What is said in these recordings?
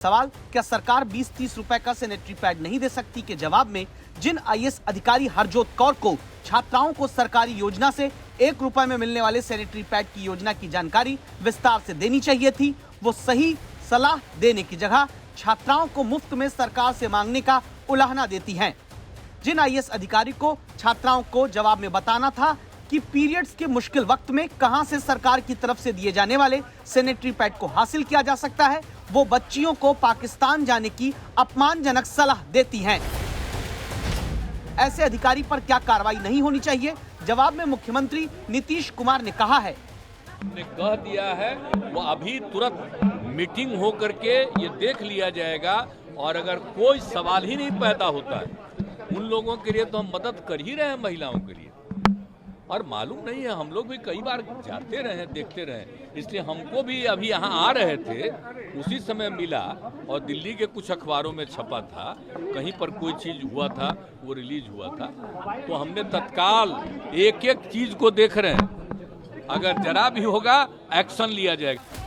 सवाल, क्या सरकार 20-30 रुपए का सैनिटरी पैड नहीं दे सकती के जवाब में जिन आईएएस अधिकारी हरजोत कौर को छात्राओं को सरकारी योजना से 1 रुपए में मिलने वाले सैनिटरी पैड की योजना की जानकारी विस्तार से देनी चाहिए थी, वो सही सलाह देने की जगह छात्राओं को मुफ्त में सरकार से मांगने का उलाहना देती हैं। जिन आईएएस अधिकारी को छात्राओं को जवाब में बताना था कि पीरियड्स के मुश्किल वक्त में कहां से सरकार की तरफ से दिए जाने वाले सैनिटरी पैड को हासिल किया जा सकता है, वो बच्चियों को पाकिस्तान जाने की अपमानजनक सलाह देती हैं। ऐसे अधिकारी पर क्या कार्रवाई नहीं होनी चाहिए? जवाब में मुख्यमंत्री नीतीश कुमार ने कहा है, ने कह दिया है वो अभी तुरंत मीटिंग हो करके ये देख लिया जाएगा और अगर कोई सवाल ही नहीं पैदा होता है उन लोगों के लिए तो हम मदद कर ही रहे हैं, महिलाओं के लिए। और मालूम नहीं है, हम लोग भी कई बार जाते रहे, देखते रहे, इसलिए हमको भी अभी यहाँ आ रहे थे उसी समय मिला और दिल्ली के कुछ अखबारों में छपा था, कहीं पर कोई चीज हुआ था, वो रिलीज हुआ था, तो हमने तत्काल एक एक चीज को देख रहे हैं, अगर जरा भी होगा एक्शन लिया जाएगा।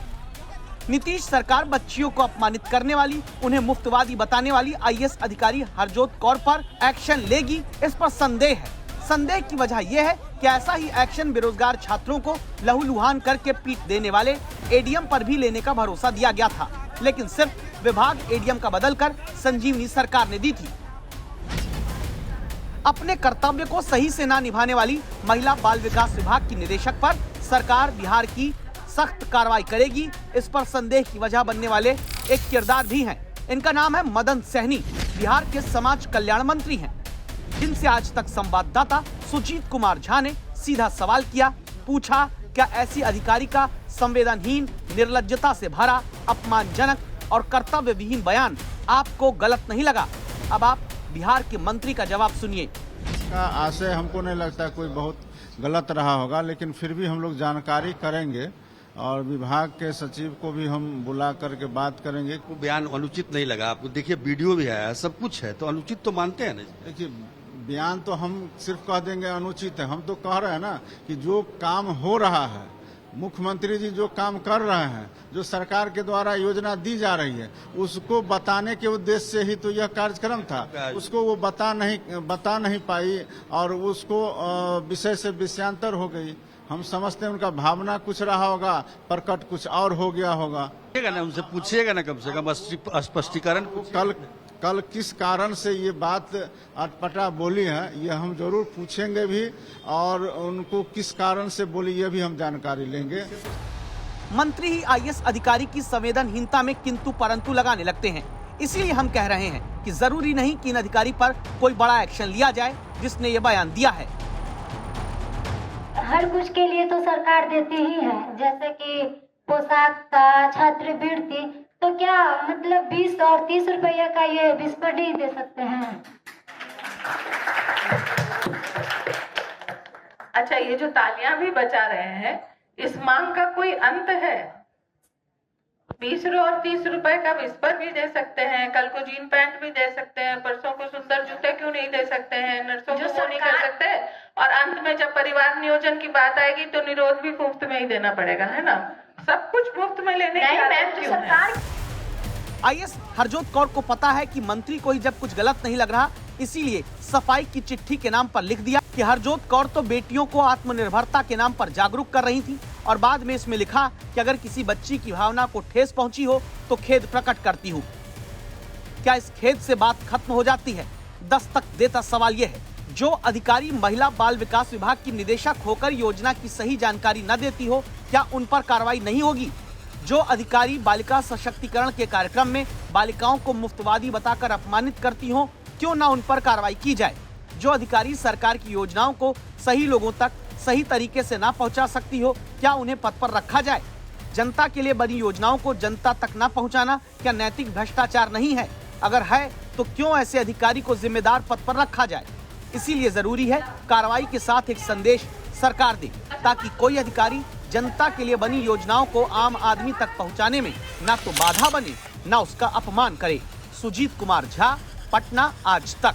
नीतीश सरकार बच्चियों को अपमानित करने वाली, उन्हें मुफ्तवादी बताने वाली आईएएस अधिकारी हरजोत कौर पर एक्शन लेगी, इस पर संदेह है। संदेह की वजह यह है कि ऐसा ही एक्शन बेरोजगार छात्रों को लहूलुहान करके पीट देने वाले एडीएम पर भी लेने का भरोसा दिया गया था, लेकिन सिर्फ विभाग एडीएम का बदलकर संजीवनी सरकार ने दी थी। अपने कर्तव्य को सही से ना निभाने वाली महिला बाल विकास विभाग की निदेशक पर सरकार बिहार की सख्त कार्रवाई करेगी, इस पर संदेह की वजह बनने वाले एक किरदार भी हैं। इनका नाम है मदन सहनी, बिहार के समाज कल्याण मंत्री हैं, जिनसे आज तक संवाददाता सुजीत कुमार झा ने सीधा सवाल किया, पूछा क्या ऐसी अधिकारी का संवेदनहीन, निर्लज्जता से भरा, अपमानजनक और कर्तव्य विहीन बयान आपको गलत नहीं लगा? अब आप बिहार के मंत्री का जवाब सुनिए। आशय हमको नहीं लगता कोई बहुत गलत रहा होगा, लेकिन फिर भी हम लोग जानकारी करेंगे और विभाग के सचिव को भी हम बुला करके बात करेंगे। बयान अनुचित नहीं लगा आपको? देखिए वीडियो भी है, सब कुछ है, तो अनुचित तो मानते हैं ना? देखिए बयान तो हम सिर्फ कह देंगे अनुचित है, हम तो कह रहे हैं ना कि जो काम हो रहा है, मुख्यमंत्री जी जो काम कर रहे हैं, जो सरकार के द्वारा योजना दी जा रही है, उसको बताने के उद्देश्य से ही तो यह कार्यक्रम था। उसको वो बता नहीं पाई और उसको विषय से विषयांतर हो गई। हम समझते हैं उनका भावना कुछ रहा होगा, प्रकट कुछ और हो गया होगा। ना उनसे पूछिएगा ना कम से कम स्पष्टीकरण। कल किस कारण से ये बात अटपटा बोली है, ये हम जरूर पूछेंगे भी, और उनको किस कारण से बोली ये भी हम जानकारी लेंगे। मंत्री ही आईएएस अधिकारी की संवेदनहीनता में किंतु परंतु लगाने लगते हैं, इसीलिए हम कह रहे हैं कि जरूरी नहीं कि इन अधिकारी पर कोई बड़ा एक्शन लिया जाए जिसने ये बयान दिया है। हर कुछ के लिए तो सरकार देती ही है, जैसे कि पोशाक का, छात्रवृत्ति, तो क्या मतलब 20 और 30 रुपया का ये बिस्कुट ही दे सकते हैं? अच्छा, ये जो तालियां भी बजा रहे हैं, इस मांग का कोई अंत है? 20 और 30 रुपए का बिस्कुट भी दे सकते हैं, कल को जीन पैंट भी दे सकते हैं, परसों को सुंदर जूते क्यों नहीं दे सकते हैं, नर्सों को क्यों नहीं कर सकते? और अंत में जब परिवार नियोजन की बात आएगी तो निरोध भी मुफ्त में ही देना पड़ेगा, है ना? सब कुछ मुफ्त में लेने की आदत क्यों है? आईएएस हरजोत कौर को पता है कि मंत्री को ही जब कुछ गलत नहीं लग रहा, इसीलिए सफाई की चिट्ठी के नाम पर लिख दिया कि हरजोत कौर तो बेटियों को आत्मनिर्भरता के नाम पर जागरूक कर रही थी, और बाद में इसमें लिखा कि अगर किसी बच्ची की भावना को ठेस पहुंची हो तो खेद प्रकट करती हूँ। क्या इस खेद से बात खत्म हो जाती है? दस्तक देता सवाल यह है, जो अधिकारी महिला बाल विकास विभाग की निदेशक होकर योजना की सही जानकारी न देती हो, क्या उन पर कार्रवाई नहीं होगी? जो अधिकारी बालिका सशक्तिकरण के कार्यक्रम में बालिकाओं को मुफ्तवादी बताकर अपमानित करती हो, क्यों ना उन पर कार्रवाई की जाए? जो अधिकारी सरकार की योजनाओं को सही लोगों तक सही तरीके से ना पहुंचा सकती हो, क्या उन्हें पद पर रखा जाए? जनता के लिए बनी योजनाओं को जनता तक ना पहुंचाना क्या नैतिक भ्रष्टाचार नहीं है? अगर है तो क्यों ऐसे अधिकारी को जिम्मेदार पद पर रखा जाए? इसीलिए जरूरी है कार्रवाई के साथ एक संदेश सरकार दे, ताकि कोई अधिकारी जनता के लिए बनी योजनाओं को आम आदमी तक पहुंचाने में ना तो बाधा बने, ना उसका अपमान करे। सुजीत कुमार झा, पटना, आज तक।